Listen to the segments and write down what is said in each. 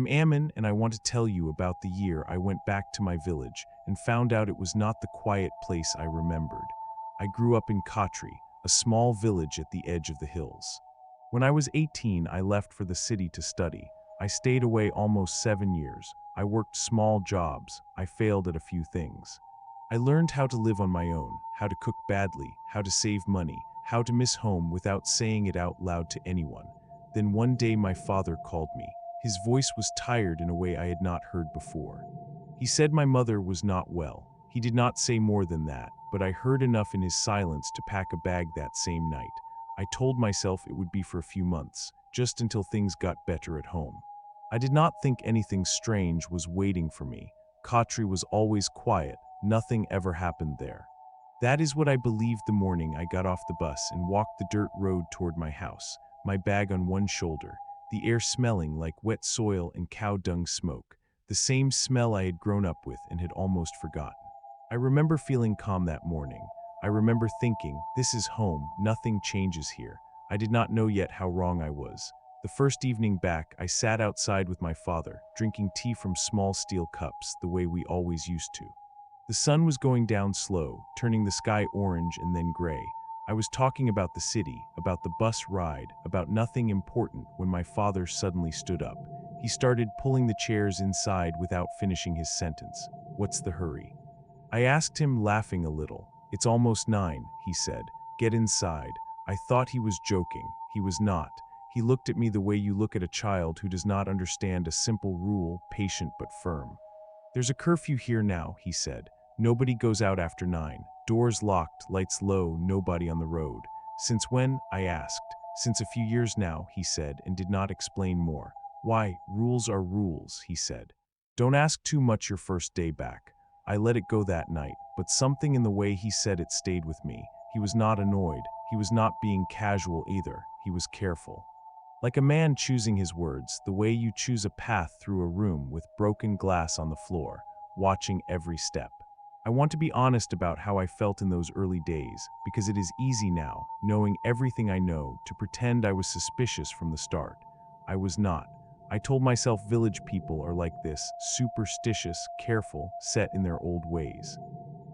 I'm Ammon, and I want to tell you about the year I went back to my village and found out it was not the quiet place I remembered. I grew up in Khatri, a small village at the edge of the hills. When I was 18, I left for the city to study. I stayed away almost 7 years. I worked small jobs. I failed at a few things. I learned how to live on my own, how to cook badly, how to save money, how to miss home without saying it out loud to anyone. Then one day my father called me. His voice was tired in a way I had not heard before. He said my mother was not well. He did not say more than that, but I heard enough in his silence to pack a bag that same night. I told myself it would be for a few months, just until things got better at home. I did not think anything strange was waiting for me. Khatri was always quiet. Nothing ever happened there. That is what I believed the morning I got off the bus and walked the dirt road toward my house, my bag on one shoulder, the air smelling like wet soil and cow dung smoke, the same smell I had grown up with and had almost forgotten. I remember feeling calm that morning. I remember thinking, this is home, nothing changes here. I did not know yet how wrong I was. The first evening back, I sat outside with my father, drinking tea from small steel cups, the way we always used to. The sun was going down slow, turning the sky orange and then gray. I was talking about the city, about the bus ride, about nothing important when my father suddenly stood up. He started pulling the chairs inside without finishing his sentence. What's the hurry? I asked him, laughing a little. It's almost 9, he said. Get inside. I thought he was joking. He was not. He looked at me the way you look at a child who does not understand a simple rule, patient but firm. There's a curfew here now, he said. Nobody goes out after 9. Doors locked, lights low, nobody on the road. Since when? I asked. Since a few years now, he said, and did not explain more. Why, rules are rules, he said. Don't ask too much your first day back. I let it go that night, but something in the way he said it stayed with me. He was not annoyed. He was not being casual either. He was careful. Like a man choosing his words, the way you choose a path through a room with broken glass on the floor, watching every step. I want to be honest about how I felt in those early days, because it is easy now, knowing everything I know, to pretend I was suspicious from the start. I was not. I told myself village people are like this, superstitious, careful, set in their old ways.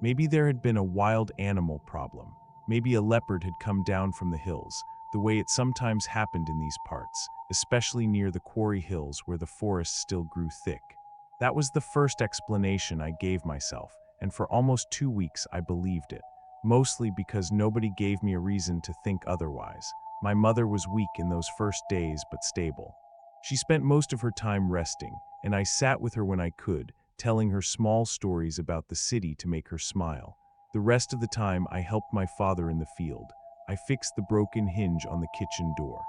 Maybe there had been a wild animal problem. Maybe a leopard had come down from the hills, the way it sometimes happened in these parts, especially near the quarry hills where the forest still grew thick. That was the first explanation I gave myself, and for almost 2 weeks I believed it, mostly because nobody gave me a reason to think otherwise. My mother was weak in those first days but stable. She spent most of her time resting, and I sat with her when I could, telling her small stories about the city to make her smile. The rest of the time I helped my father in the field. I fixed the broken hinge on the kitchen door.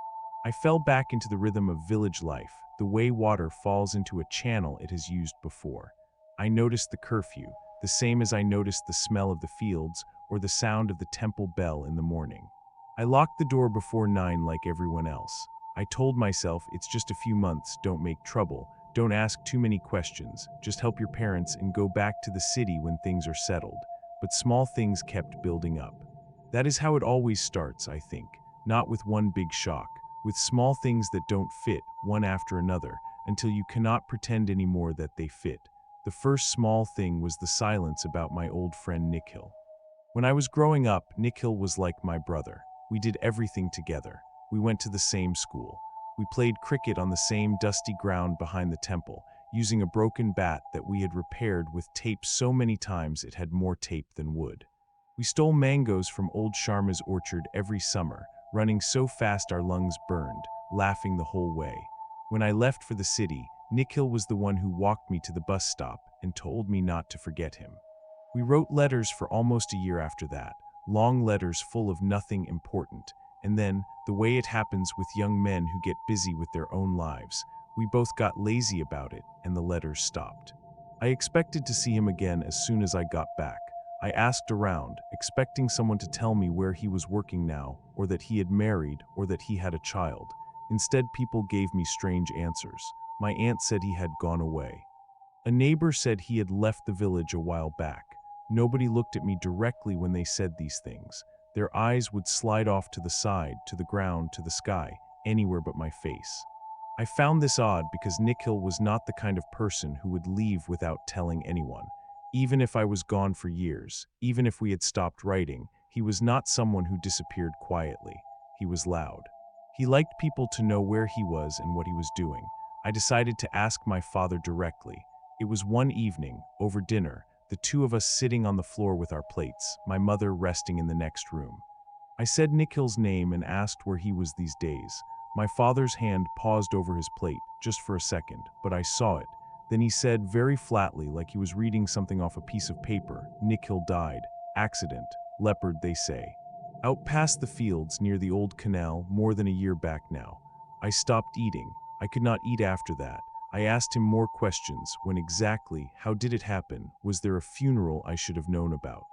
I fell back into the rhythm of village life, the way water falls into a channel it has used before. I noticed the curfew, the same as I noticed the smell of the fields or the sound of the temple bell in the morning. I locked the door before 9 like everyone else. I told myself it's just a few months, don't make trouble, don't ask too many questions, just help your parents and go back to the city when things are settled. But small things kept building up. That is how it always starts, I think, not with one big shock, with small things that don't fit, one after another, until you cannot pretend anymore that they fit. The first small thing was the silence about my old friend Nikhil. When I was growing up, Nikhil was like my brother. We did everything together. We went to the same school. We played cricket on the same dusty ground behind the temple, using a broken bat that we had repaired with tape so many times it had more tape than wood. We stole mangoes from old Sharma's orchard every summer, running so fast our lungs burned, laughing the whole way. When I left for the city, Nikhil was the one who walked me to the bus stop and told me not to forget him. We wrote letters for almost a year after that, long letters full of nothing important, and then, the way it happens with young men who get busy with their own lives, we both got lazy about it and the letters stopped. I expected to see him again as soon as I got back. I asked around, expecting someone to tell me where he was working now, or that he had married, or that he had a child. Instead, people gave me strange answers. My aunt said he had gone away. A neighbor said he had left the village a while back. Nobody looked at me directly when they said these things. Their eyes would slide off to the side, to the ground, to the sky, anywhere but my face. I found this odd because Nikhil was not the kind of person who would leave without telling anyone. Even if I was gone for years, even if we had stopped writing, he was not someone who disappeared quietly. He was loud. He liked people to know where he was and what he was doing. I decided to ask my father directly. It was one evening, over dinner, the two of us sitting on the floor with our plates, my mother resting in the next room. I said Nikhil's name and asked where he was these days. My father's hand paused over his plate, just for a second, but I saw it. Then he said very flatly, like he was reading something off a piece of paper, "Nikhil died. Accident. Leopard, they say. Out past the fields near the old canal, more than a year back now." I stopped eating. I could not eat after that. I asked him more questions. When exactly? How did it happen? Was there a funeral I should have known about?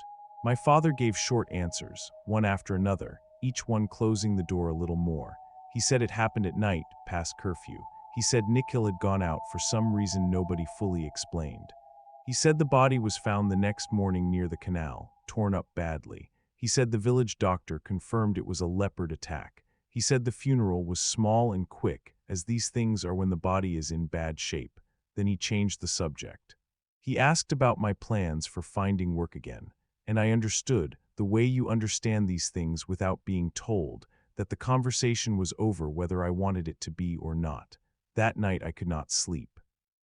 My father gave short answers, one after another, each one closing the door a little more. He said it happened at night, past curfew. He said Nikhil had gone out for some reason nobody fully explained. He said the body was found the next morning near the canal, torn up badly. He said the village doctor confirmed it was a leopard attack. He said the funeral was small and quick, as these things are when the body is in bad shape. Then he changed the subject. He asked about my plans for finding work again, and I understood, the way you understand these things without being told, that the conversation was over whether I wanted it to be or not. That night I could not sleep.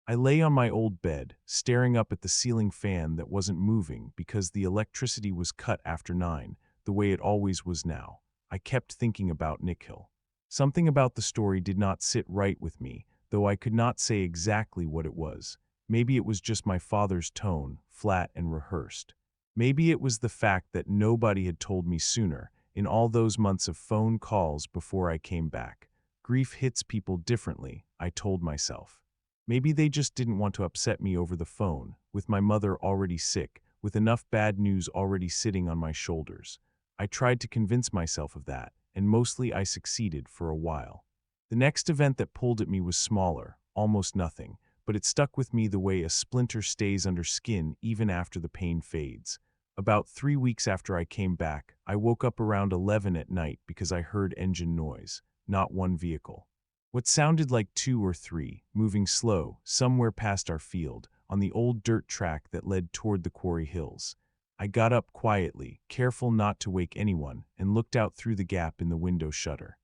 I lay on my old bed, staring up at the ceiling fan that wasn't moving because the electricity was cut after 9, the way it always was now. I kept thinking about Nikhil. Something about the story did not sit right with me, though I could not say exactly what it was. Maybe it was just my father's tone, flat and rehearsed. Maybe it was the fact that nobody had told me sooner, in all those months of phone calls before I came back. Grief hits people differently, I told myself. Maybe they just didn't want to upset me over the phone, with my mother already sick, with enough bad news already sitting on my shoulders. I tried to convince myself of that, and mostly I succeeded for a while. The next event that pulled at me was smaller, almost nothing, but it stuck with me the way a splinter stays under skin even after the pain fades. About 3 weeks after I came back, I woke up around 11 at night because I heard engine noise, not one vehicle. What sounded like 2 or 3, moving slow, somewhere past our field, on the old dirt track that led toward the quarry hills. I got up quietly, careful not to wake anyone, and looked out through the gap in the window shutter.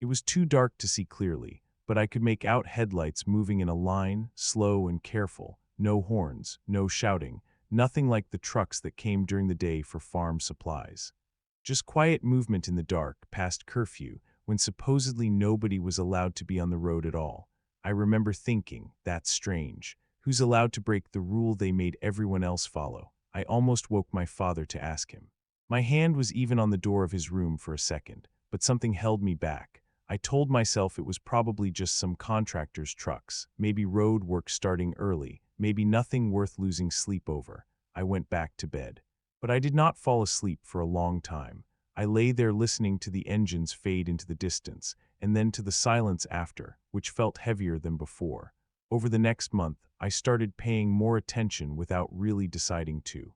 It was too dark to see clearly, but I could make out headlights moving in a line, slow and careful, no horns, no shouting, nothing like the trucks that came during the day for farm supplies. Just quiet movement in the dark, past curfew, when supposedly nobody was allowed to be on the road at all. I remember thinking, that's strange. Who's allowed to break the rule they made everyone else follow? I almost woke my father to ask him. My hand was even on the door of his room for a second, but something held me back. I told myself it was probably just some contractor's trucks, maybe road work starting early, maybe nothing worth losing sleep over. I went back to bed. But I did not fall asleep for a long time. I lay there listening to the engines fade into the distance, and then to the silence after, which felt heavier than before. Over the next month, I started paying more attention without really deciding to.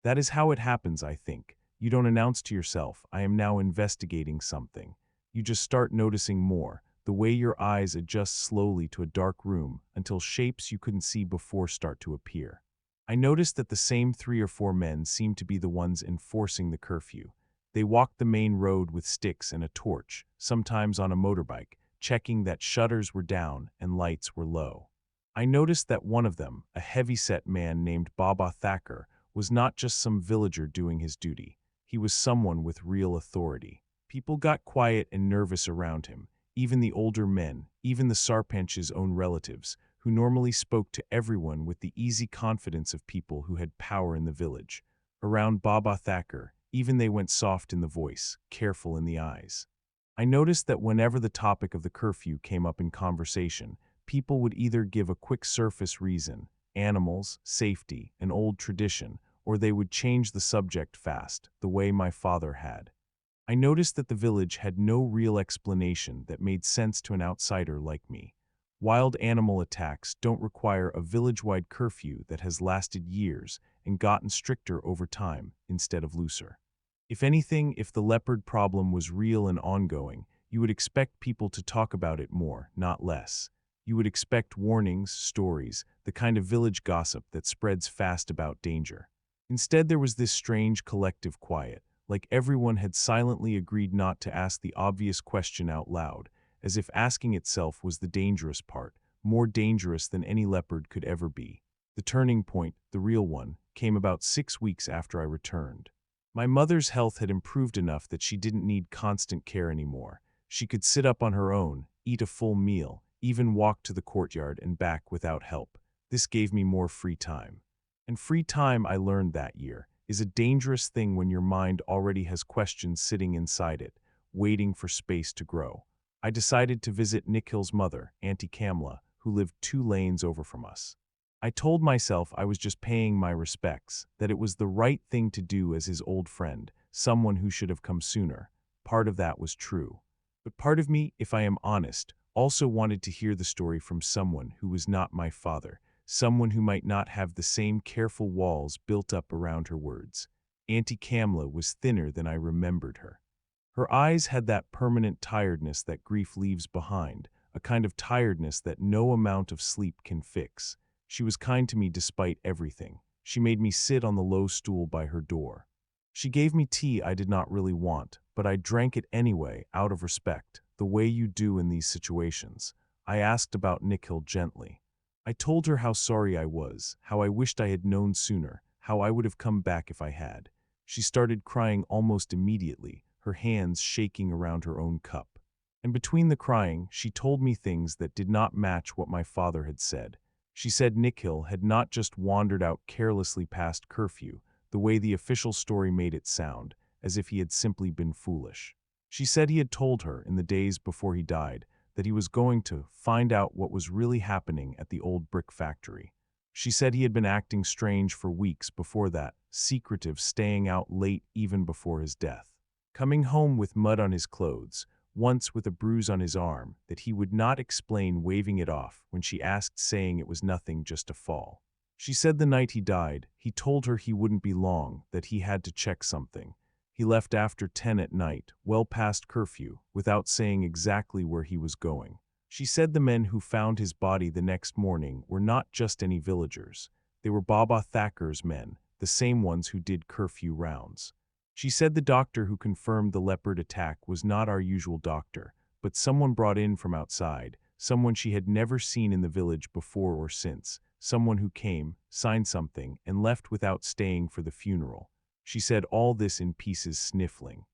That is how it happens, I think. You don't announce to yourself, I am now investigating something. You just start noticing more, the way your eyes adjust slowly to a dark room until shapes you couldn't see before start to appear. I noticed that the same 3 or 4 men seemed to be the ones enforcing the curfew. They walked the main road with sticks and a torch, sometimes on a motorbike, checking that shutters were down and lights were low. I noticed that one of them, a heavy-set man named Baba Thacker, was not just some villager doing his duty. He was someone with real authority. People got quiet and nervous around him, even the older men, even the Sarpanch's own relatives, who normally spoke to everyone with the easy confidence of people who had power in the village. Around Baba Thacker, even they went soft in the voice, careful in the eyes. I noticed that whenever the topic of the curfew came up in conversation, people would either give a quick surface reason, animals, safety, an old tradition, or they would change the subject fast, the way my father had. I noticed that the village had no real explanation that made sense to an outsider like me. Wild animal attacks don't require a village-wide curfew that has lasted years and gotten stricter over time instead of looser. If anything, if the leopard problem was real and ongoing, You would expect people to talk about it more, not less. You would expect warnings, stories, the kind of village gossip that spreads fast about danger. Instead, there was this strange collective quiet, like everyone had silently agreed not to ask the obvious question out loud, as if asking itself was the dangerous part, more dangerous than any leopard could ever be. The turning point, the real one, came about 6 weeks after I returned. My mother's health had improved enough that she didn't need constant care anymore. She could sit up on her own, eat a full meal, even walk to the courtyard and back without help. This gave me more free time. And free time, I learned that year, is a dangerous thing when your mind already has questions sitting inside it, waiting for space to grow. I decided to visit Nikhil's mother, Auntie Kamla, who lived 2 lanes over from us. I told myself I was just paying my respects, that it was the right thing to do as his old friend, someone who should have come sooner. Part of that was true. But part of me, if I am honest, also wanted to hear the story from someone who was not my father, someone who might not have the same careful walls built up around her words. Auntie Kamla was thinner than I remembered her. Her eyes had that permanent tiredness that grief leaves behind, a kind of tiredness that no amount of sleep can fix. She was kind to me despite everything. She made me sit on the low stool by her door. She gave me tea I did not really want, but I drank it anyway, out of respect, the way you do in these situations. I asked about Nikhil gently. I told her how sorry I was, how I wished I had known sooner, how I would have come back if I had. She started crying almost immediately, her hands shaking around her own cup. And between the crying, she told me things that did not match what my father had said. She said Nikhil had not just wandered out carelessly past curfew, the way the official story made it sound, as if he had simply been foolish. She said he had told her, in the days before he died, that he was going to find out what was really happening at the old brick factory. She said he had been acting strange for weeks before that, secretive, staying out late even before his death. Coming home with mud on his clothes, once with a bruise on his arm, that he would not explain, waving it off when she asked, saying it was nothing, just a fall. She said the night he died, he told her he wouldn't be long, that he had to check something. He left after 10 at night, well past curfew, without saying exactly where he was going. She said the men who found his body the next morning were not just any villagers. They were Baba Thacker's men, the same ones who did curfew rounds. She said the doctor who confirmed the leopard attack was not our usual doctor, but someone brought in from outside, someone she had never seen in the village before or since, someone who came, signed something, and left without staying for the funeral. She said all this in pieces, sniffling,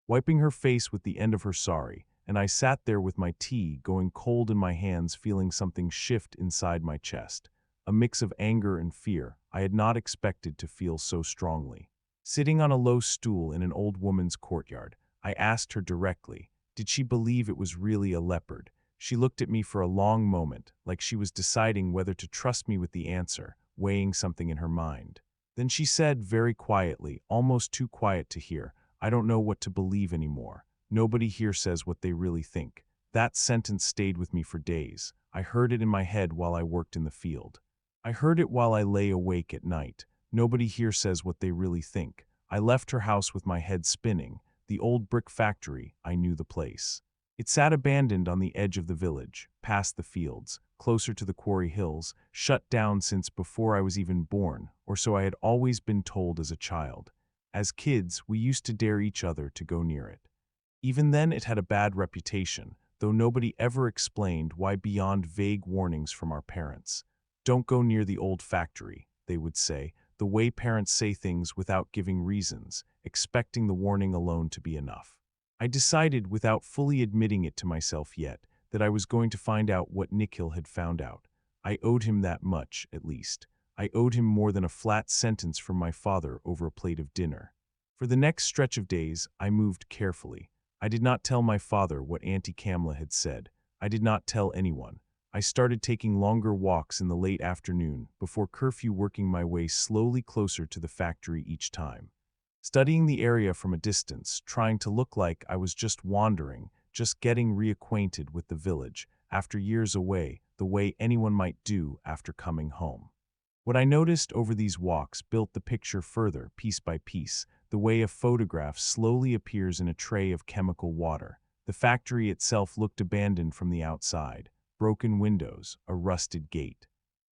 wiping her face with the end of her sari, and I sat there with my tea going cold in my hands, feeling something shift inside my chest, a mix of anger and fear I had not expected to feel so strongly. Sitting on a low stool in an old woman's courtyard, I asked her directly, did she believe it was really a leopard? She looked at me for a long moment, like she was deciding whether to trust me with the answer, weighing something in her mind. Then she said very quietly, almost too quiet to hear, I don't know what to believe anymore. Nobody here says what they really think. That sentence stayed with me for days. I heard it in my head while I worked in the field. I heard it while I lay awake at night. Nobody here says what they really think. I left her house with my head spinning. The old brick factory, I knew the place. It sat abandoned on the edge of the village, past the fields, closer to the quarry hills, shut down since before I was even born, or so I had always been told as a child. As kids, we used to dare each other to go near it. Even then it had a bad reputation, though nobody ever explained why beyond vague warnings from our parents. Don't go near the old factory, they would say, the way parents say things without giving reasons, expecting the warning alone to be enough. I decided, without fully admitting it to myself yet, that I was going to find out what Nikhil had found out. I owed him that much, at least. I owed him more than a flat sentence from my father over a plate of dinner. For the next stretch of days, I moved carefully. I did not tell my father what Auntie Kamla had said. I did not tell anyone. I started taking longer walks in the late afternoon, before curfew, working my way slowly closer to the factory each time. Studying the area from a distance, trying to look like I was just wandering, just getting reacquainted with the village, after years away, the way anyone might do after coming home. What I noticed over these walks built the picture further, piece by piece, the way a photograph slowly appears in a tray of chemical water. The factory itself looked abandoned from the outside. Broken windows, a rusted gate.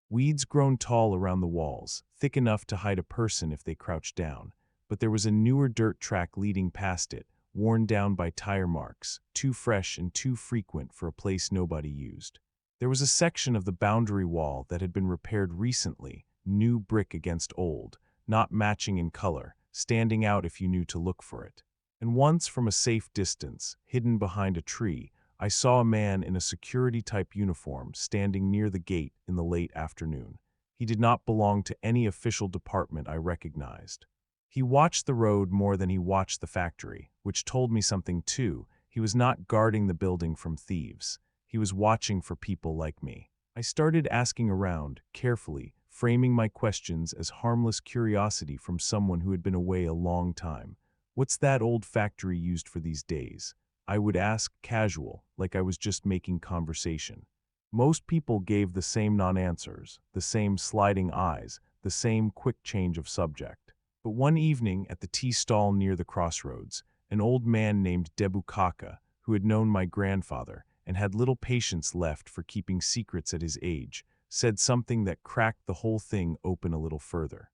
Weeds grown tall around the walls, thick enough to hide a person if they crouched down. But there was a newer dirt track leading past it, worn down by tire marks, too fresh and too frequent for a place nobody used. There was a section of the boundary wall that had been repaired recently, new brick against old, not matching in color, standing out if you knew to look for it. And once, from a safe distance, hidden behind a tree, I saw a man in a security-type uniform standing near the gate in the late afternoon. He did not belong to any official department I recognized. He watched the road more than he watched the factory, which told me something too. He was not guarding the building from thieves. He was watching for people like me. I started asking around, carefully, framing my questions as harmless curiosity from someone who had been away a long time. "What's that old factory used for these days?" I would ask, casual, like I was just making conversation. Most people gave the same non-answers, the same sliding eyes, the same quick change of subject. But one evening, at the tea stall near the crossroads, an old man named Debukaka, who had known my grandfather and had little patience left for keeping secrets at his age, said something that cracked the whole thing open a little further.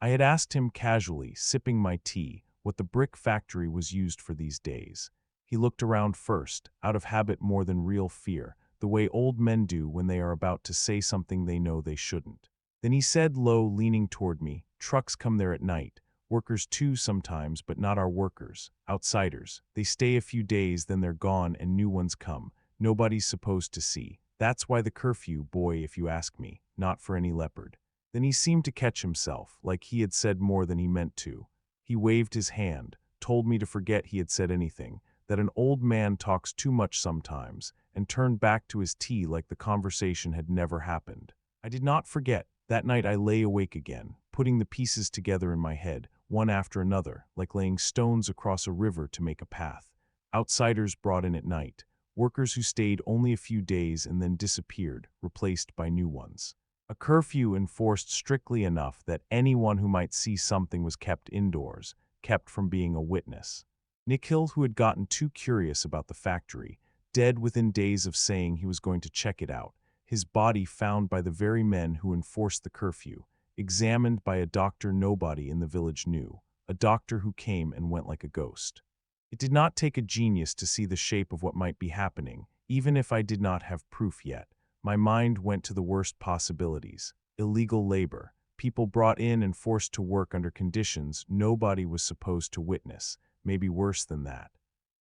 I had asked him casually, sipping my tea, what the brick factory was used for these days. He looked around first, out of habit more than real fear, the way old men do when they are about to say something they know they shouldn't. Then he said low, leaning toward me, "Trucks come there at night. Workers too sometimes, but not our workers. Outsiders. They stay a few days, then they're gone and new ones come. Nobody's supposed to see. That's why the curfew, boy, if you ask me, not for any leopard." Then he seemed to catch himself, like he had said more than he meant to. He waved his hand, told me to forget he had said anything, that an old man talks too much sometimes, and turned back to his tea like the conversation had never happened. I did not forget. That night I lay awake again, putting the pieces together in my head, one after another, like laying stones across a river to make a path. Outsiders brought in at night, workers who stayed only a few days and then disappeared, replaced by new ones. A curfew enforced strictly enough that anyone who might see something was kept indoors, kept from being a witness. Nikhil, who had gotten too curious about the factory, dead within days of saying he was going to check it out, his body found by the very men who enforced the curfew, examined by a doctor nobody in the village knew, a doctor who came and went like a ghost. It did not take a genius to see the shape of what might be happening, even if I did not have proof yet. My mind went to the worst possibilities: illegal labor, people brought in and forced to work under conditions nobody was supposed to witness, maybe worse than that.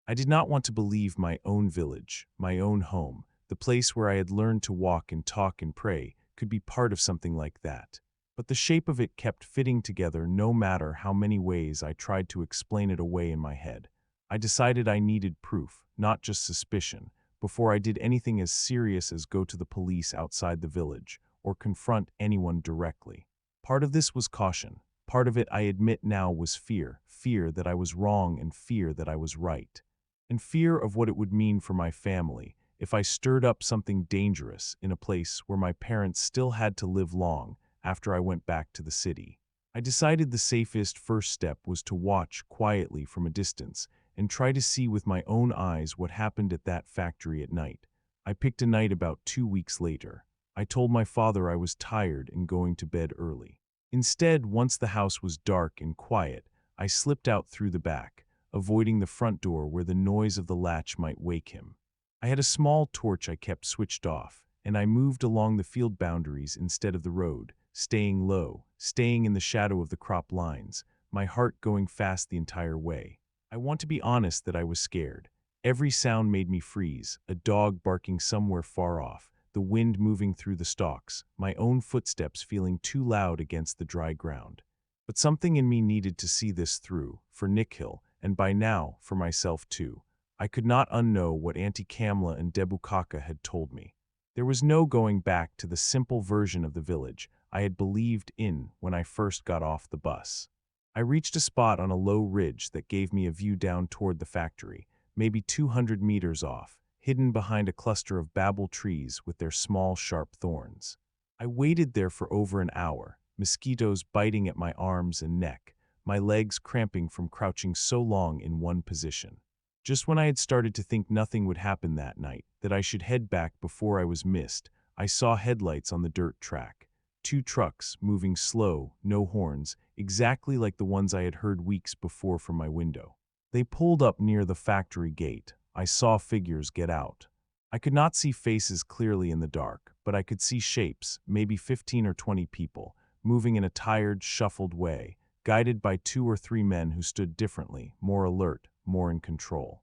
I did not want to believe my own village, my own home, the place where I had learned to walk and talk and pray, could be part of something like that. But the shape of it kept fitting together no matter how many ways I tried to explain it away in my head. I decided I needed proof, not just suspicion, before I did anything as serious as go to the police outside the village or confront anyone directly. Part of this was caution. Part of it, I admit now, was fear. Fear that I was wrong and fear that I was right. And fear of what it would mean for my family if I stirred up something dangerous in a place where my parents still had to live long after I went back to the city. I decided the safest first step was to watch quietly from a distance and try to see with my own eyes what happened at that factory at night. I picked a night about 2 weeks later. I told my father I was tired and going to bed early. Instead, once the house was dark and quiet, I slipped out through the back, avoiding the front door where the noise of the latch might wake him. I had a small torch I kept switched off, and I moved along the field boundaries instead of the road, staying low, staying in the shadow of the crop lines, my heart going fast the entire way. I want to be honest that I was scared. Every sound made me freeze: a dog barking somewhere far off, the wind moving through the stalks, my own footsteps feeling too loud against the dry ground. But something in me needed to see this through, for Nikhil, and by now, for myself too. I could not unknow what Auntie Kamla and Debukaka had told me. There was no going back to the simple version of the village I had believed in when I first got off the bus. I reached a spot on a low ridge that gave me a view down toward the factory, maybe 200 meters off, hidden behind a cluster of babel trees with their small, sharp thorns. I waited there for over an hour, mosquitoes biting at my arms and neck, my legs cramping from crouching so long in one position. Just when I had started to think nothing would happen that night, that I should head back before I was missed, I saw headlights on the dirt track. Two trucks, moving slow, no horns, exactly like the ones I had heard weeks before from my window. They pulled up near the factory gate. I saw figures get out. I could not see faces clearly in the dark, but I could see shapes, maybe 15 or 20 people, moving in a tired, shuffled way, guided by 2 or 3 men who stood differently, more alert, more in control.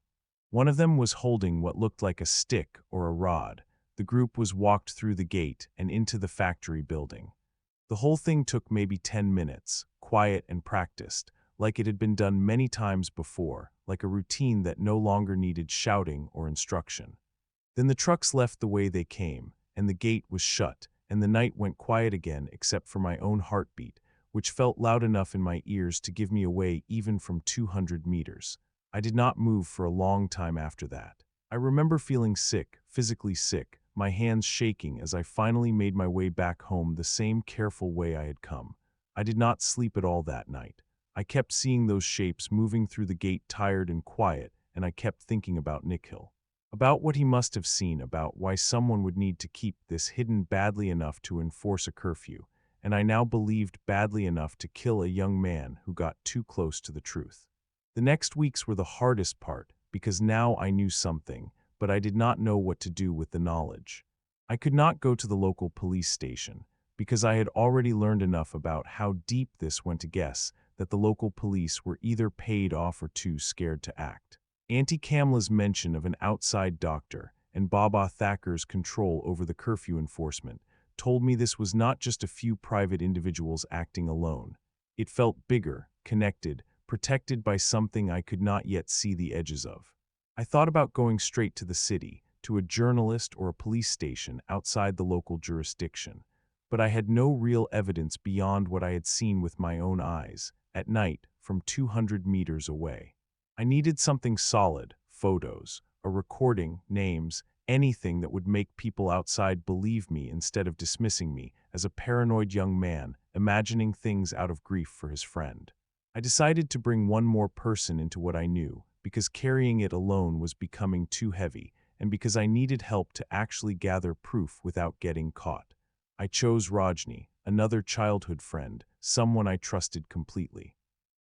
One of them was holding what looked like a stick or a rod. The group was walked through the gate and into the factory building. The whole thing took maybe 10 minutes, quiet and practiced, like it had been done many times before, like a routine that no longer needed shouting or instruction. Then the trucks left the way they came, and the gate was shut, and the night went quiet again except for my own heartbeat, which felt loud enough in my ears to give me away even from 200 meters. I did not move for a long time after that. I remember feeling sick, physically sick, my hands shaking as I finally made my way back home the same careful way I had come. I did not sleep at all that night. I kept seeing those shapes moving through the gate tired and quiet, and I kept thinking about Nikhil. About what he must have seen, about why someone would need to keep this hidden badly enough to enforce a curfew, and I now believed badly enough to kill a young man who got too close to the truth. The next weeks were the hardest part, because now I knew something, but I did not know what to do with the knowledge. I could not go to the local police station, because I had already learned enough about how deep this went to guess that the local police were either paid off or too scared to act. Auntie Kamla's mention of an outside doctor and Baba Thacker's control over the curfew enforcement told me this was not just a few private individuals acting alone. It felt bigger, connected, protected by something I could not yet see the edges of. I thought about going straight to the city, to a journalist or a police station outside the local jurisdiction, but I had no real evidence beyond what I had seen with my own eyes, at night, from 200 meters away. I needed something solid, photos, a recording, names, anything that would make people outside believe me instead of dismissing me as a paranoid young man imagining things out of grief for his friend. I decided to bring one more person into what I knew, because carrying it alone was becoming too heavy, and because I needed help to actually gather proof without getting caught. I chose Rajni, another childhood friend, someone I trusted completely.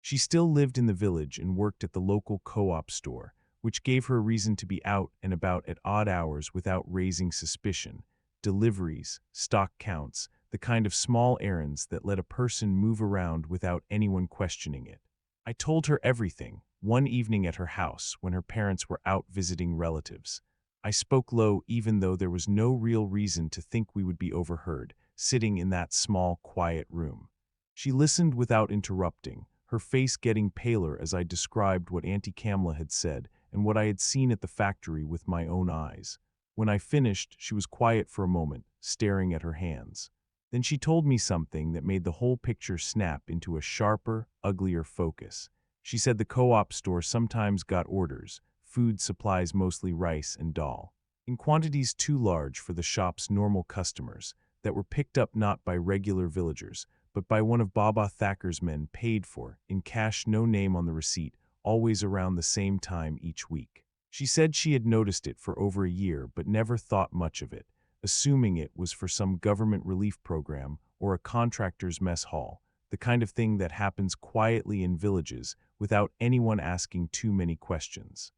She still lived in the village and worked at the local co-op store, which gave her a reason to be out and about at odd hours without raising suspicion. Deliveries, stock counts, the kind of small errands that let a person move around without anyone questioning it. I told her everything, one evening at her house when her parents were out visiting relatives. I spoke low even though there was no real reason to think we would be overheard, sitting in that small, quiet room. She listened without interrupting, her face getting paler as I described what Auntie Kamla had said and what I had seen at the factory with my own eyes. When I finished, she was quiet for a moment, staring at her hands. Then she told me something that made the whole picture snap into a sharper, uglier focus. She said the co-op store sometimes got orders, food supplies mostly rice and dal, in quantities too large for the shop's normal customers, that were picked up not by regular villagers, but by one of Baba Thacker's men paid for, in cash, no name on the receipt, always around the same time each week. She said she had noticed it for over a year but never thought much of it, assuming it was for some government relief program or a contractor's mess hall, the kind of thing that happens quietly in villages without anyone asking too many questions.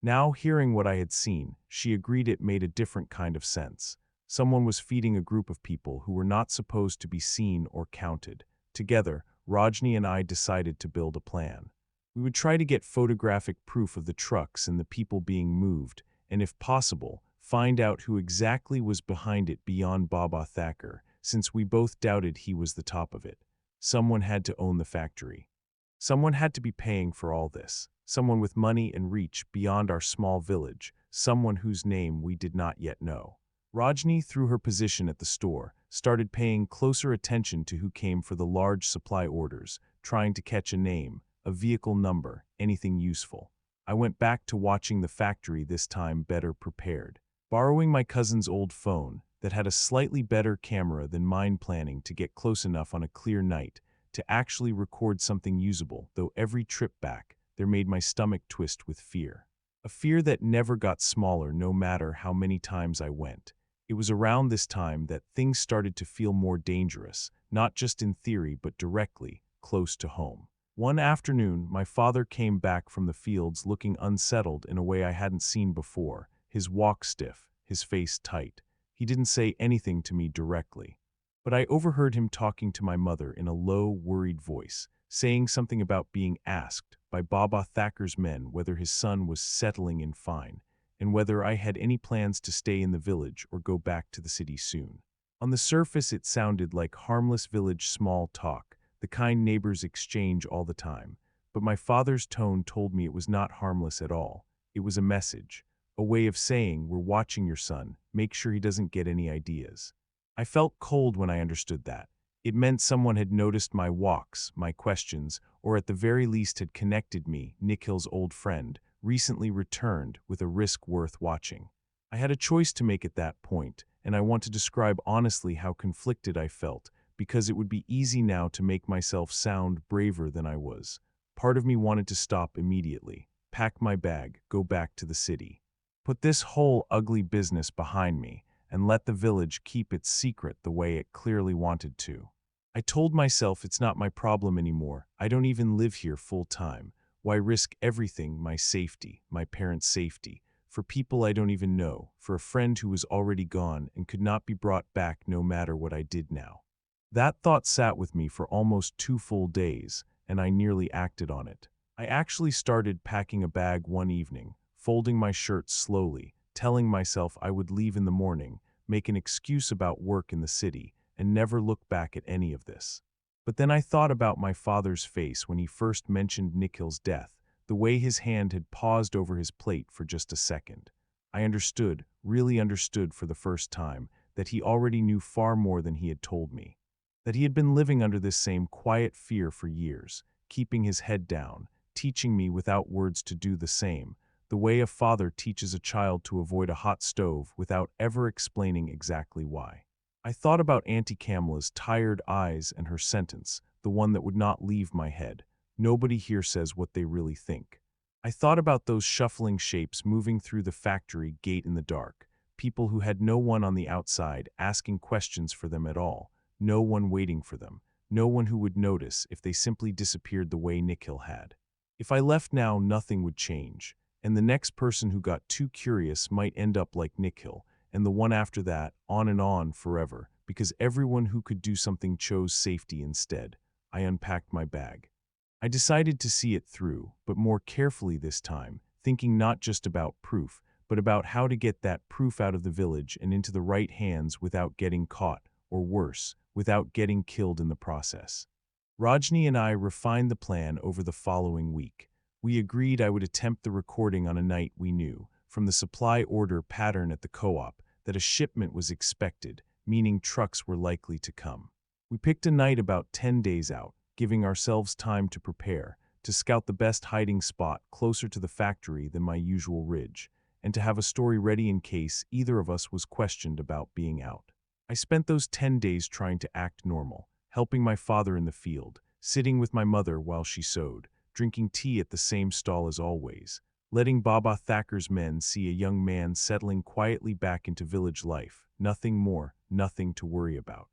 Now, hearing what I had seen, she agreed it made a different kind of sense. Someone was feeding a group of people who were not supposed to be seen or counted. Together, Rajni and I decided to build a plan. We would try to get photographic proof of the trucks and the people being moved, and if possible, find out who exactly was behind it beyond Baba Thacker, since we both doubted he was the top of it. Someone had to own the factory. Someone had to be paying for all this. Someone with money and reach beyond our small village, someone whose name we did not yet know. Rajni, through her position at the store, started paying closer attention to who came for the large supply orders, trying to catch a name, a vehicle number, anything useful. I went back to watching the factory, this time better prepared. Borrowing my cousin's old phone, that had a slightly better camera than mine, planning to get close enough on a clear night to actually record something usable, though every trip back there made my stomach twist with fear. A fear that never got smaller no matter how many times I went. It was around this time that things started to feel more dangerous, not just in theory but directly, close to home. One afternoon, my father came back from the fields looking unsettled in a way I hadn't seen before, his walk stiff, his face tight. He didn't say anything to me directly, but I overheard him talking to my mother in a low, worried voice, saying something about being asked by Baba Thacker's men whether his son was settling in fine, and whether I had any plans to stay in the village or go back to the city soon. On the surface, it sounded like harmless village small talk, the kind neighbors exchange all the time, but my father's tone told me it was not harmless at all. It was a message, a way of saying, "We're watching your son, make sure he doesn't get any ideas." I felt cold when I understood that. It meant someone had noticed my walks, my questions, or at the very least had connected me, Nikhil's old friend, recently returned, with a risk worth watching. I had a choice to make at that point, and I want to describe honestly how conflicted I felt, because it would be easy now to make myself sound braver than I was. Part of me wanted to stop immediately, pack my bag, go back to the city, put this whole ugly business behind me, and let the village keep its secret the way it clearly wanted to. I told myself it's not my problem anymore. I don't even live here full time. Why risk everything, my safety, my parents' safety, for people I don't even know, for a friend who was already gone and could not be brought back no matter what I did now? That thought sat with me for almost 2 full days, and I nearly acted on it. I actually started packing a bag one evening, folding my shirt slowly, telling myself I would leave in the morning, make an excuse about work in the city, and never look back at any of this. But then I thought about my father's face when he first mentioned Nikhil's death, the way his hand had paused over his plate for just a second. I understood, really understood for the first time, that he already knew far more than he had told me. That he had been living under this same quiet fear for years, keeping his head down, teaching me without words to do the same, the way a father teaches a child to avoid a hot stove without ever explaining exactly why. I thought about Auntie Kamala's tired eyes and her sentence, the one that would not leave my head. Nobody here says what they really think. I thought about those shuffling shapes moving through the factory gate in the dark, people who had no one on the outside asking questions for them at all, no one waiting for them, no one who would notice if they simply disappeared the way Nikhil had. If I left now, nothing would change, and the next person who got too curious might end up like Nikhil, and the one after that, on forever, because everyone who could do something chose safety instead. I unpacked my bag. I decided to see it through, but more carefully this time, thinking not just about proof, but about how to get that proof out of the village and into the right hands without getting caught, or worse, without getting killed in the process. Rajni and I refined the plan over the following week. We agreed I would attempt the recording on a night we knew, from the supply order pattern at the co-op, that a shipment was expected, meaning trucks were likely to come. We picked a night about 10 days out, giving ourselves time to prepare, to scout the best hiding spot closer to the factory than my usual ridge, and to have a story ready in case either of us was questioned about being out. I spent those 10 days trying to act normal, helping my father in the field, sitting with my mother while she sewed, drinking tea at the same stall as always, letting Baba Thacker's men see a young man settling quietly back into village life, nothing more, nothing to worry about.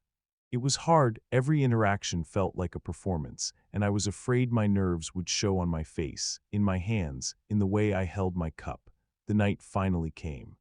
It was hard, every interaction felt like a performance, and I was afraid my nerves would show on my face, in my hands, in the way I held my cup. The night finally came.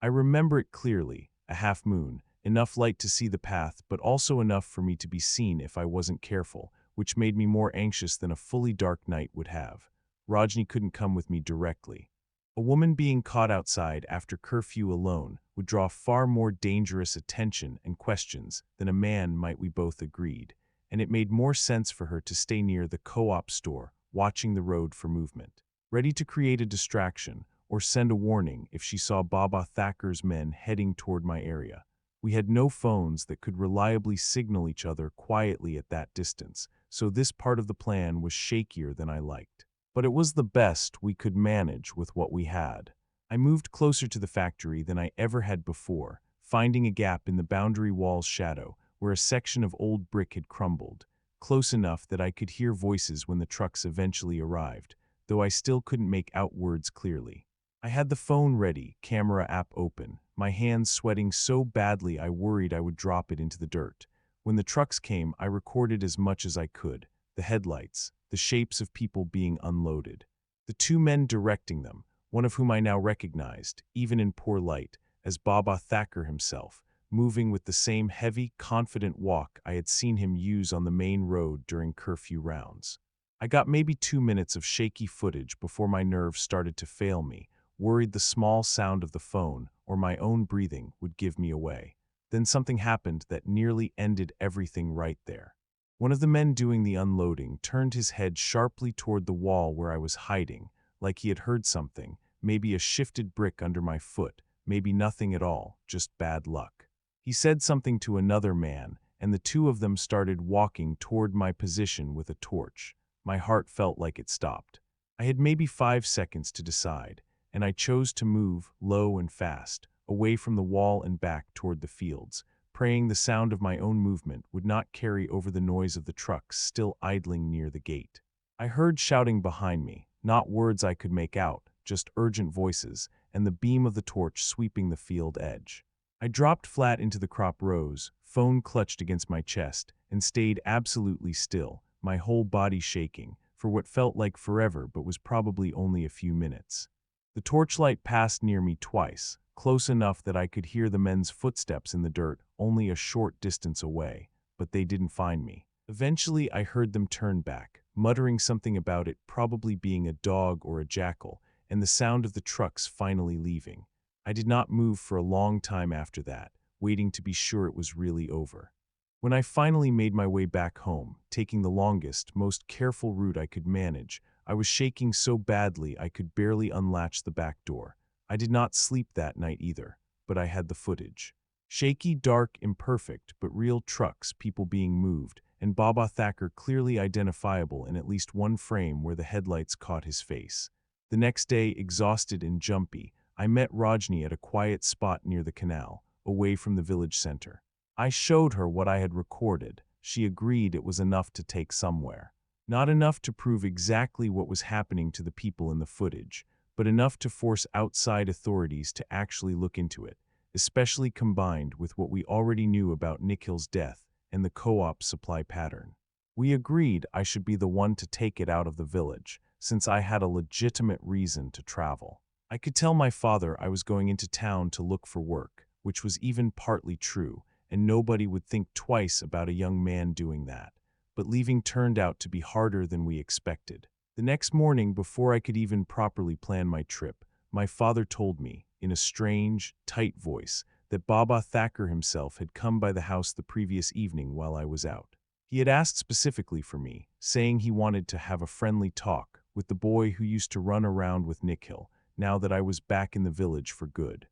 I remember it clearly, a half moon, enough light to see the path, but also enough for me to be seen if I wasn't careful, which made me more anxious than a fully dark night would have. Rajni couldn't come with me directly. A woman being caught outside after curfew alone would draw far more dangerous attention and questions than a man might, we both agreed, and it made more sense for her to stay near the co-op store, watching the road for movement, ready to create a distraction or send a warning if she saw Baba Thacker's men heading toward my area. We had no phones that could reliably signal each other quietly at that distance, so this part of the plan was shakier than I liked. But it was the best we could manage with what we had. I moved closer to the factory than I ever had before, finding a gap in the boundary wall's shadow where a section of old brick had crumbled, close enough that I could hear voices when the trucks eventually arrived, though I still couldn't make out words clearly. I had the phone ready, camera app open, my hands sweating so badly I worried I would drop it into the dirt. When the trucks came, I recorded as much as I could: the headlights, the shapes of people being unloaded, the two men directing them, one of whom I now recognized, even in poor light, as Baba Thacker himself, moving with the same heavy, confident walk I had seen him use on the main road during curfew rounds. I got maybe 2 minutes of shaky footage before my nerves started to fail me, worried the small sound of the phone or my own breathing would give me away. Then something happened that nearly ended everything right there. One of the men doing the unloading turned his head sharply toward the wall where I was hiding, like he had heard something, maybe a shifted brick under my foot, maybe nothing at all, just bad luck. He said something to another man, and the two of them started walking toward my position with a torch. My heart felt like it stopped. I had maybe 5 seconds to decide, and I chose to move, low and fast, away from the wall and back toward the fields, praying the sound of my own movement would not carry over the noise of the trucks still idling near the gate. I heard shouting behind me, not words I could make out, just urgent voices, and the beam of the torch sweeping the field edge. I dropped flat into the crop rows, phone clutched against my chest, and stayed absolutely still, my whole body shaking, for what felt like forever but was probably only a few minutes. The torchlight passed near me twice, close enough that I could hear the men's footsteps in the dirt only a short distance away, but they didn't find me. Eventually, I heard them turn back, muttering something about it probably being a dog or a jackal, and the sound of the trucks finally leaving. I did not move for a long time after that, waiting to be sure it was really over. When I finally made my way back home, taking the longest, most careful route I could manage, I was shaking so badly I could barely unlatch the back door. I did not sleep that night either, but I had the footage. Shaky, dark, imperfect, but real trucks, people being moved, and Baba Thacker clearly identifiable in at least one frame where the headlights caught his face. The next day, exhausted and jumpy, I met Rajni at a quiet spot near the canal, away from the village center. I showed her what I had recorded. She agreed it was enough to take somewhere. Not enough to prove exactly what was happening to the people in the footage, but enough to force outside authorities to actually look into it, especially combined with what we already knew about Nikhil's death and the co-op supply pattern. We agreed I should be the one to take it out of the village, since I had a legitimate reason to travel. I could tell my father I was going into town to look for work, which was even partly true, and nobody would think twice about a young man doing that. But leaving turned out to be harder than we expected. The next morning, before I could even properly plan my trip, my father told me, in a strange, tight voice, that Baba Thacker himself had come by the house the previous evening while I was out. He had asked specifically for me, saying he wanted to have a friendly talk with the boy who used to run around with Nikhil, now that I was back in the village for good.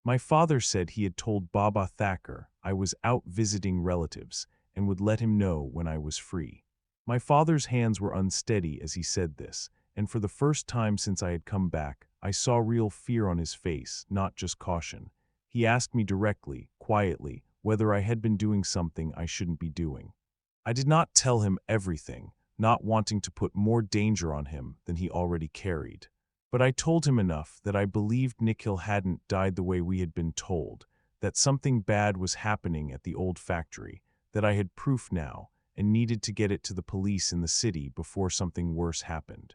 My father said he had told Baba Thacker I was out visiting relatives and would let him know when I was free. My father's hands were unsteady as he said this, and for the first time since I had come back, I saw real fear on his face, not just caution. He asked me directly, quietly, whether I had been doing something I shouldn't be doing. I did not tell him everything, not wanting to put more danger on him than he already carried. But I told him enough that I believed Nikhil hadn't died the way we had been told, that something bad was happening at the old factory, that I had proof now, and needed to get it to the police in the city before something worse happened.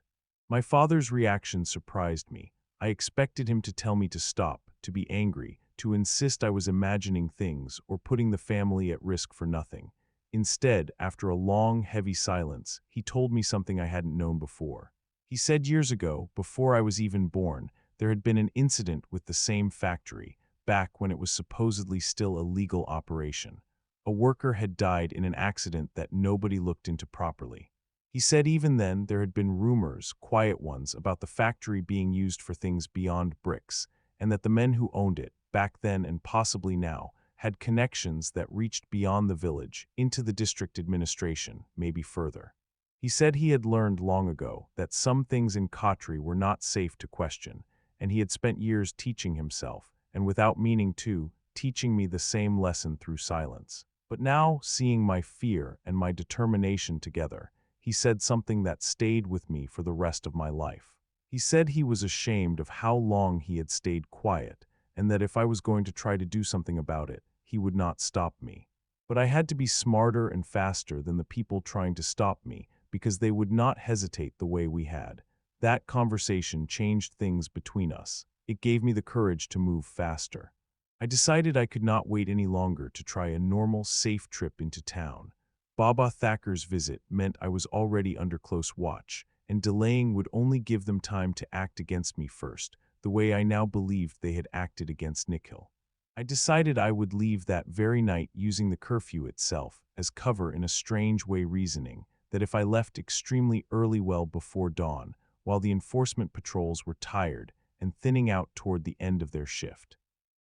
My father's reaction surprised me. I expected him to tell me to stop, to be angry, to insist I was imagining things or putting the family at risk for nothing. Instead, after a long, heavy silence, he told me something I hadn't known before. He said years ago, before I was even born, there had been an incident with the same factory, back when it was supposedly still a legal operation. A worker had died in an accident that nobody looked into properly. He said even then there had been rumors, quiet ones, about the factory being used for things beyond bricks, and that the men who owned it, back then and possibly now, had connections that reached beyond the village, into the district administration, maybe further. He said he had learned long ago that some things in Khatri were not safe to question, and he had spent years teaching himself, and without meaning to, teaching me the same lesson through silence. But now, seeing my fear and my determination together, he said something that stayed with me for the rest of my life. He said he was ashamed of how long he had stayed quiet, and that if I was going to try to do something about it, he would not stop me. But I had to be smarter and faster than the people trying to stop me, because they would not hesitate the way we had. That conversation changed things between us. It gave me the courage to move faster. I decided I could not wait any longer to try a normal, safe trip into town. Baba Thacker's visit meant I was already under close watch, and delaying would only give them time to act against me first, the way I now believed they had acted against Nikhil. I decided I would leave that very night using the curfew itself as cover in a strange way, reasoning that if I left extremely early, well before dawn, while the enforcement patrols were tired and thinning out toward the end of their shift,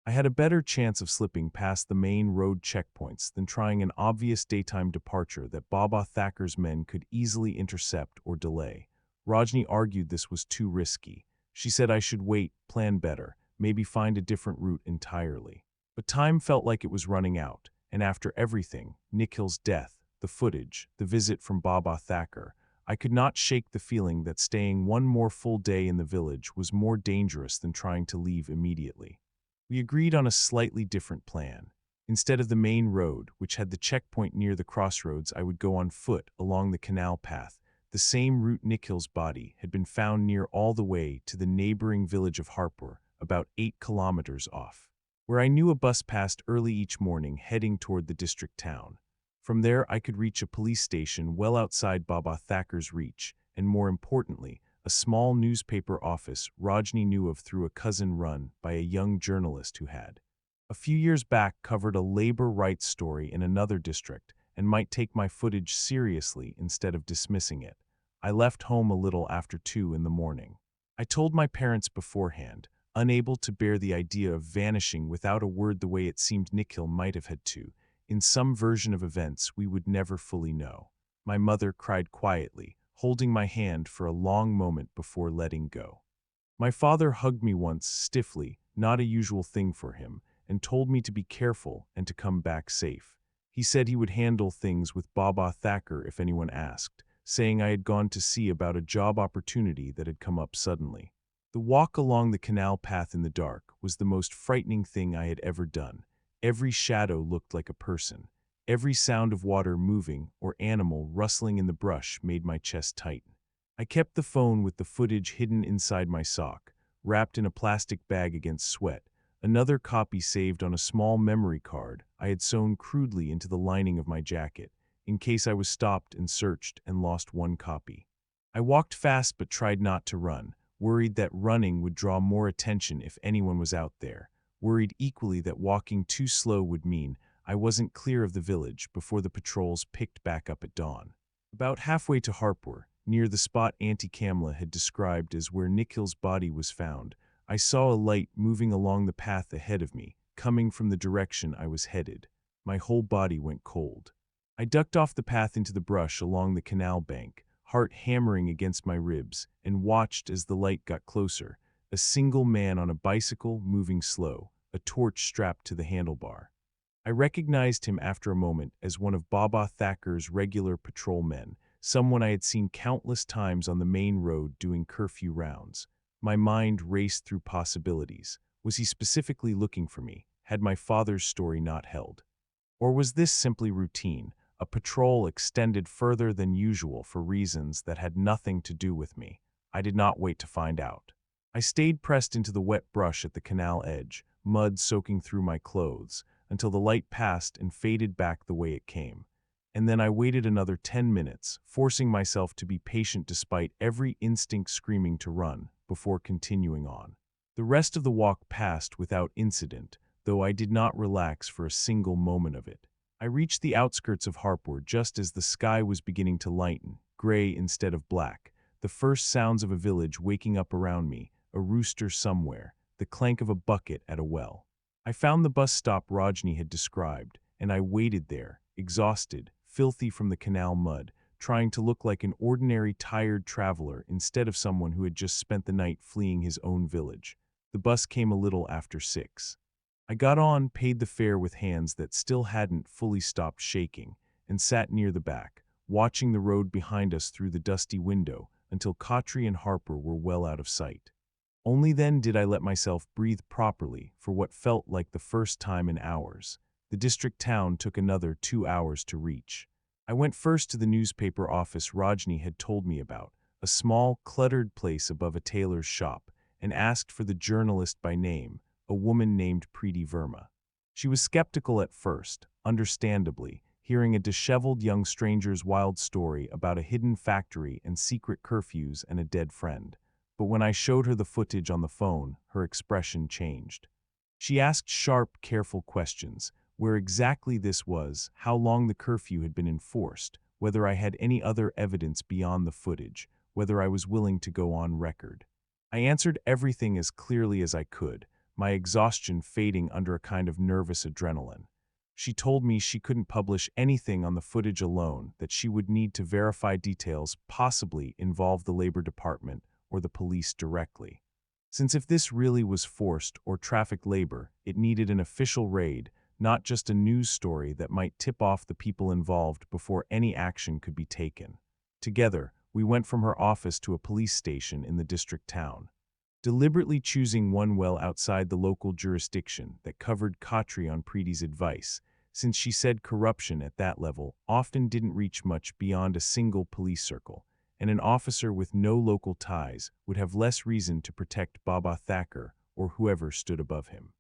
I had a better chance of slipping past the main road checkpoints than trying an obvious daytime departure that Baba Thacker's men could easily intercept or delay. Rajni argued this was too risky. She said I should wait, plan better, maybe find a different route entirely. But time felt like it was running out, and after everything, Nikhil's death, the footage, the visit from Baba Thacker, I could not shake the feeling that staying one more full day in the village was more dangerous than trying to leave immediately. We agreed on a slightly different plan. Instead of the main road, which had the checkpoint near the crossroads, I would go on foot along the canal path, the same route Nikhil's body had been found near, all the way to the neighboring village of Harpur, about 8 kilometers off, where I knew a bus passed early each morning heading toward the district town. From there I could reach a police station well outside Baba Thacker's reach, and more importantly, a small newspaper office Rajni knew of through a cousin run by a young journalist who had, a few years back, covered a labor rights story in another district and might take my footage seriously instead of dismissing it. I left home a little after 2 in the morning. I told my parents beforehand, unable to bear the idea of vanishing without a word the way it seemed Nikhil might have had to, in some version of events we would never fully know. My mother cried quietly, holding my hand for a long moment before letting go. My father hugged me once stiffly, not a usual thing for him, and told me to be careful and to come back safe. He said he would handle things with Baba Thacker if anyone asked, saying I had gone to see about a job opportunity that had come up suddenly. The walk along the canal path in the dark was the most frightening thing I had ever done. Every shadow looked like a person. Every sound of water moving or animal rustling in the brush made my chest tighten. I kept the phone with the footage hidden inside my sock, wrapped in a plastic bag against sweat, another copy saved on a small memory card I had sewn crudely into the lining of my jacket, in case I was stopped and searched and lost one copy. I walked fast but tried not to run, worried that running would draw more attention if anyone was out there, worried equally that walking too slow would mean I wasn't clear of the village before the patrols picked back up at dawn. About halfway to Harpur, near the spot Auntie Kamla had described as where Nikhil's body was found, I saw a light moving along the path ahead of me, coming from the direction I was headed. My whole body went cold. I ducked off the path into the brush along the canal bank, heart hammering against my ribs, and watched as the light got closer, a single man on a bicycle moving slow, a torch strapped to the handlebar. I recognized him after a moment as one of Baba Thacker's regular patrolmen, someone I had seen countless times on the main road doing curfew rounds. My mind raced through possibilities. Was he specifically looking for me? Had my father's story not held? Or was this simply routine, a patrol extended further than usual for reasons that had nothing to do with me? I did not wait to find out. I stayed pressed into the wet brush at the canal edge, mud soaking through my clothes, until the light passed and faded back the way it came. And then I waited another 10 minutes, forcing myself to be patient despite every instinct screaming to run, before continuing on. The rest of the walk passed without incident, though I did not relax for a single moment of it. I reached the outskirts of Harpur just as the sky was beginning to lighten, gray instead of black, the first sounds of a village waking up around me, a rooster somewhere, the clank of a bucket at a well. I found the bus stop Rajni had described, and I waited there, exhausted, filthy from the canal mud, trying to look like an ordinary tired traveler instead of someone who had just spent the night fleeing his own village. The bus came a little after 6. I got on, paid the fare with hands that still hadn't fully stopped shaking, and sat near the back, watching the road behind us through the dusty window until Cautry and Harper were well out of sight. Only then did I let myself breathe properly for what felt like the first time in hours. The district town took another 2 hours to reach. I went first to the newspaper office Rajni had told me about, a small, cluttered place above a tailor's shop, and asked for the journalist by name, a woman named Preeti Verma. She was skeptical at first, understandably, hearing a disheveled young stranger's wild story about a hidden factory and secret curfews and a dead friend. But when I showed her the footage on the phone, her expression changed. She asked sharp, careful questions, where exactly this was, how long the curfew had been enforced, whether I had any other evidence beyond the footage, whether I was willing to go on record. I answered everything as clearly as I could, my exhaustion fading under a kind of nervous adrenaline. She told me she couldn't publish anything on the footage alone, that she would need to verify details possibly involve the Labor Department or the police directly. Since if this really was forced or trafficked labor, it needed an official raid, not just a news story that might tip off the people involved before any action could be taken. Together, we went from her office to a police station in the district town, deliberately choosing one well outside the local jurisdiction that covered Cautry on Preeti's advice, since she said corruption at that level often didn't reach much beyond a single police circle, and an officer with no local ties would have less reason to protect Baba Thacker or whoever stood above him.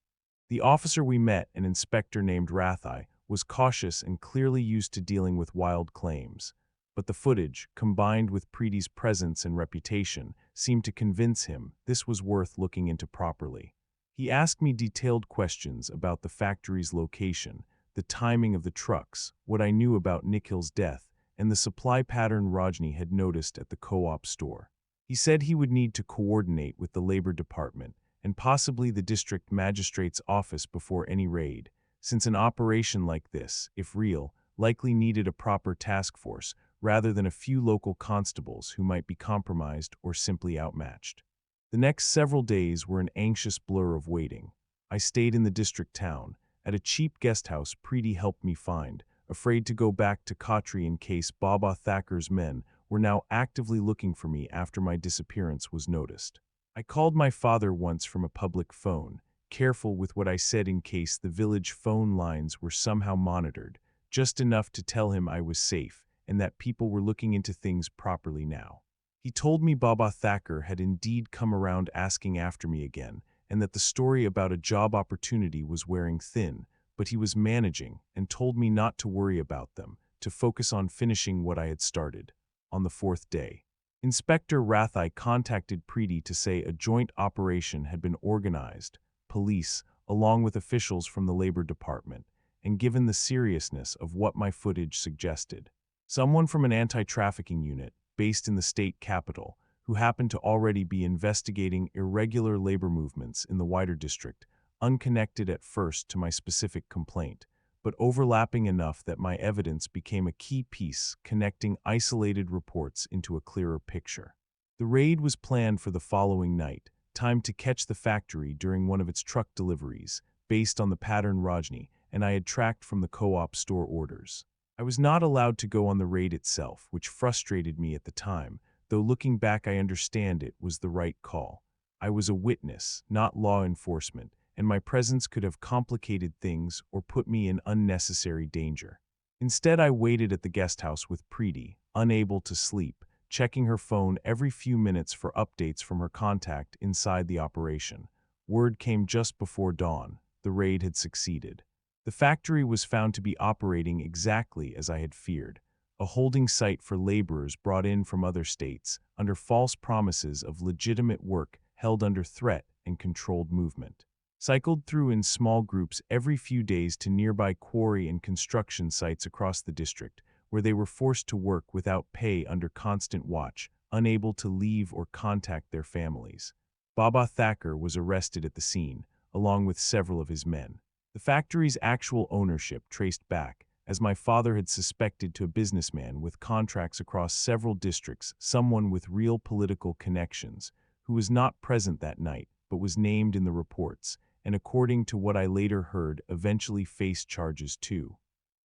The officer we met, an inspector named Rathai, was cautious and clearly used to dealing with wild claims, but the footage, combined with Preeti's presence and reputation, seemed to convince him this was worth looking into properly. He asked me detailed questions about the factory's location, the timing of the trucks, what I knew about Nikhil's death, and the supply pattern Rajni had noticed at the co-op store. He said he would need to coordinate with the Labor Department and possibly the district magistrate's office before any raid, since an operation like this, if real, likely needed a proper task force rather than a few local constables who might be compromised or simply outmatched. The next several days were an anxious blur of waiting. I stayed in the district town, at a cheap guest house Preeti helped me find, afraid to go back to Cautry in case Baba Thacker's men were now actively looking for me after my disappearance was noticed. I called my father once from a public phone, careful with what I said in case the village phone lines were somehow monitored, just enough to tell him I was safe and that people were looking into things properly now. He told me Baba Thacker had indeed come around asking after me again, and that the story about a job opportunity was wearing thin, but he was managing and told me not to worry about them, to focus on finishing what I had started. On the fourth day, Inspector Rathai contacted Preeti to say a joint operation had been organized, police, along with officials from the Labor Department, and given the seriousness of what my footage suggested, someone from an anti-trafficking unit, based in the state capital, who happened to already be investigating irregular labor movements in the wider district, unconnected at first to my specific complaint, but overlapping enough that my evidence became a key piece connecting isolated reports into a clearer picture. The raid was planned for the following night, timed to catch the factory during one of its truck deliveries, based on the pattern Rajni and I had tracked from the co-op store orders. I was not allowed to go on the raid itself, which frustrated me at the time, though looking back I understand it was the right call. I was a witness, not law enforcement, and my presence could have complicated things or put me in unnecessary danger. Instead, I waited at the guest house with Preeti, unable to sleep, checking her phone every few minutes for updates from her contact inside the operation. Word came just before dawn. The raid had succeeded. The factory was found to be operating exactly as I had feared, a holding site for laborers brought in from other states, under false promises of legitimate work held under threat and controlled movement. Cycled through in small groups every few days to nearby quarry and construction sites across the district, where they were forced to work without pay under constant watch, unable to leave or contact their families. Baba Thacker was arrested at the scene, along with several of his men. The factory's actual ownership traced back, as my father had suspected, to a businessman with contracts across several districts, someone with real political connections, who was not present that night, but was named in the reports, and according to what I later heard, eventually faced charges too.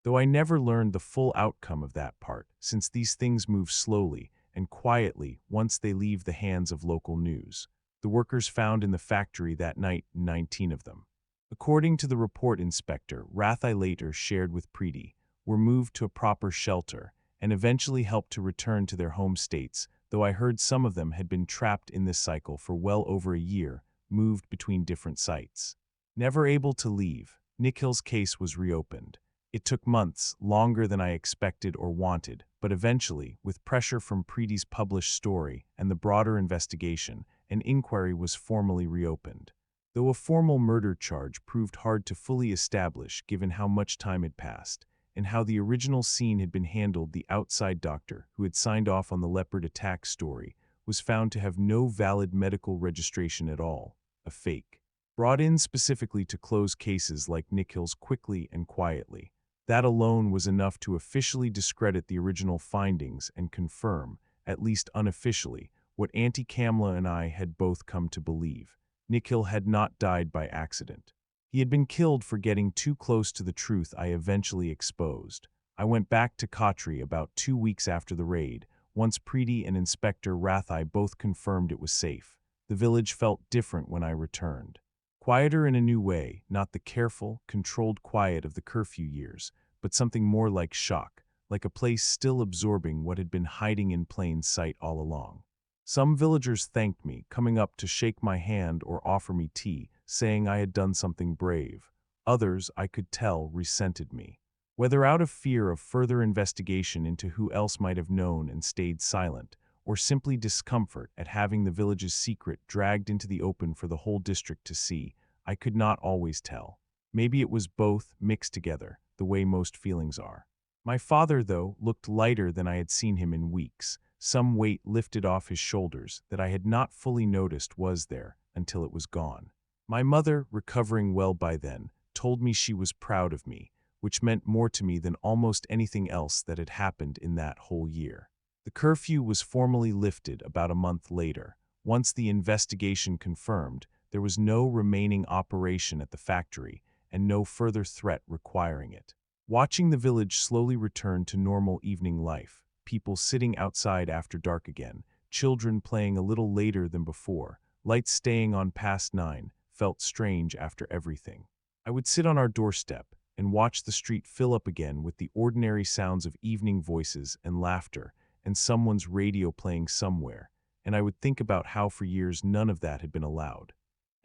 Though I never learned the full outcome of that part, since these things move slowly, and quietly once they leave the hands of local news. The workers found in the factory that night, 19 of them. According to the report inspector, Rathai later shared with Preeti, were moved to a proper shelter and eventually helped to return to their home states, though I heard some of them had been trapped in this cycle for well over a year, moved between different sites. Never able to leave, Nikhil's case was reopened. It took months, longer than I expected or wanted, but eventually, with pressure from Preeti's published story and the broader investigation, an inquiry was formally reopened. Though a formal murder charge proved hard to fully establish given how much time had passed, and how the original scene had been handled, the outside doctor, who had signed off on the leopard attack story, was found to have no valid medical registration at all, a fake. Brought in specifically to close cases like Nikhil's quickly and quietly. That alone was enough to officially discredit the original findings and confirm, at least unofficially, what Auntie Kamla and I had both come to believe. Nikhil had not died by accident. He had been killed for getting too close to the truth I eventually exposed. I went back to Khatri about 2 weeks after the raid, once Preeti and Inspector Rathai both confirmed it was safe. The village felt different when I returned. Quieter in a new way, not the careful, controlled quiet of the curfew years, but something more like shock, like a place still absorbing what had been hiding in plain sight all along. Some villagers thanked me, coming up to shake my hand or offer me tea, saying I had done something brave. Others, I could tell, resented me. Whether out of fear of further investigation into who else might have known and stayed silent, or simply discomfort at having the village's secret dragged into the open for the whole district to see, I could not always tell. Maybe it was both, mixed together, the way most feelings are. My father, though, looked lighter than I had seen him in weeks. Some weight lifted off his shoulders that I had not fully noticed was there until it was gone. My mother, recovering well by then, told me she was proud of me, which meant more to me than almost anything else that had happened in that whole year. The curfew was formally lifted about a month later. Once the investigation confirmed, there was no remaining operation at the factory and no further threat requiring it. Watching the village slowly return to normal evening life, people sitting outside after dark again, children playing a little later than before, lights staying on past 9, felt strange after everything. I would sit on our doorstep and watch the street fill up again with the ordinary sounds of evening voices and laughter and someone's radio playing somewhere, and I would think about how for years none of that had been allowed.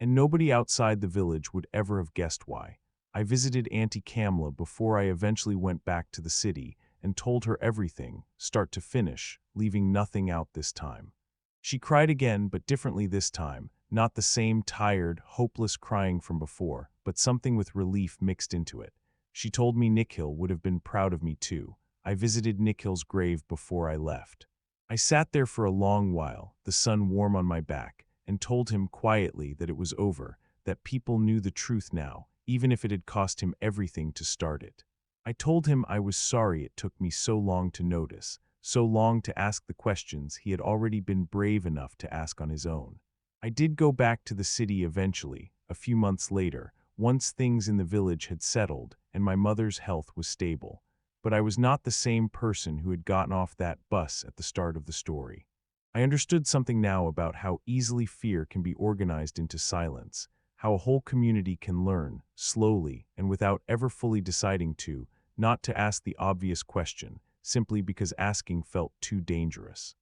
And nobody outside the village would ever have guessed why. I visited Auntie Kamla before I eventually went back to the city and told her everything, start to finish, leaving nothing out this time. She cried again, but differently this time, not the same tired, hopeless crying from before, but something with relief mixed into it. She told me Nikhil would have been proud of me too. I visited Nikhil's grave before I left. I sat there for a long while, the sun warm on my back, and told him quietly that it was over, that people knew the truth now, even if it had cost him everything to start it. I told him I was sorry it took me so long to notice, so long to ask the questions he had already been brave enough to ask on his own. I did go back to the city eventually, a few months later, once things in the village had settled and my mother's health was stable. But I was not the same person who had gotten off that bus at the start of the story. I understood something now about how easily fear can be organized into silence, how a whole community can learn, slowly and without ever fully deciding to, not to ask the obvious question, simply because asking felt too dangerous.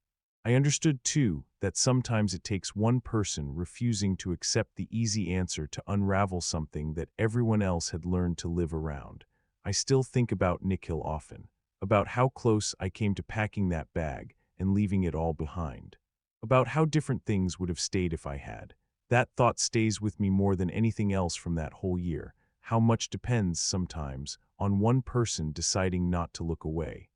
I understood, too, that sometimes it takes one person refusing to accept the easy answer to unravel something that everyone else had learned to live around. I still think about Nikhil often, about how close I came to packing that bag and leaving it all behind, about how different things would have stayed if I had. That thought stays with me more than anything else from that whole year. How much depends, sometimes, on one person deciding not to look away.